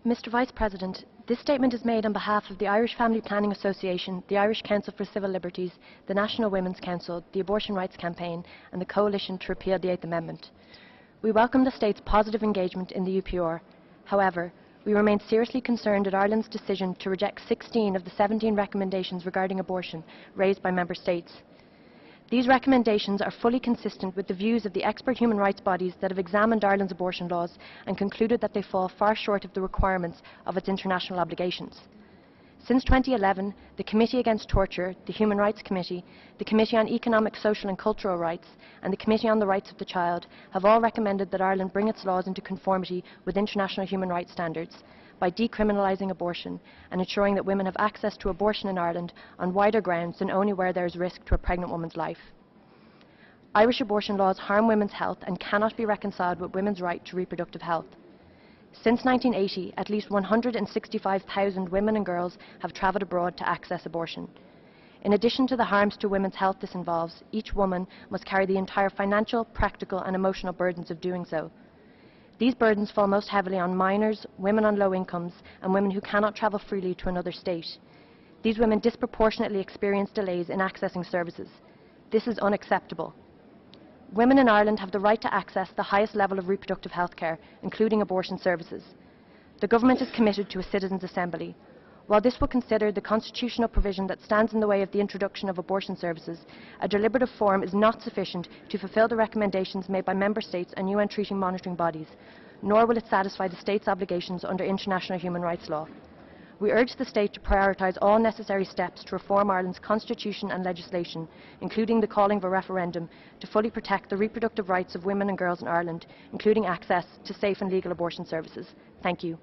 Mr. Vice President, this statement is made on behalf of the Irish Family Planning Association, the Irish Council for Civil Liberties, the National Women's Council, the Abortion Rights Campaign and the Coalition to Repeal the Eighth Amendment. We welcome the State's positive engagement in the UPR. However, we remain seriously concerned at Ireland's decision to reject 16 of the 17 recommendations regarding abortion raised by Member States. These recommendations are fully consistent with the views of the expert human rights bodies that have examined Ireland's abortion laws and concluded that they fall far short of the requirements of its international obligations. Since 2011, the Committee Against Torture, the Human Rights Committee, the Committee on Economic, Social and Cultural Rights and the Committee on the Rights of the Child have all recommended that Ireland bring its laws into conformity with international human rights standards by decriminalising abortion and ensuring that women have access to abortion in Ireland on wider grounds than only where there is risk to a pregnant woman's life. Irish abortion laws harm women's health and cannot be reconciled with women's right to reproductive health. Since 1980, at least 165,000 women and girls have travelled abroad to access abortion. In addition to the harms to women's health this involves, each woman must carry the entire financial, practical and emotional burdens of doing so. These burdens fall most heavily on minors, women on low incomes and women who cannot travel freely to another state. These women disproportionately experience delays in accessing services. This is unacceptable. Women in Ireland have the right to access the highest level of reproductive health care, including abortion services. The Government is committed to a citizens' assembly. While this will consider the constitutional provision that stands in the way of the introduction of abortion services, a deliberative forum is not sufficient to fulfil the recommendations made by Member States and UN treaty monitoring bodies, nor will it satisfy the State's obligations under international human rights law. We urge the State to prioritise all necessary steps to reform Ireland's constitution and legislation, including the calling of a referendum to fully protect the reproductive rights of women and girls in Ireland, including access to safe and legal abortion services. Thank you.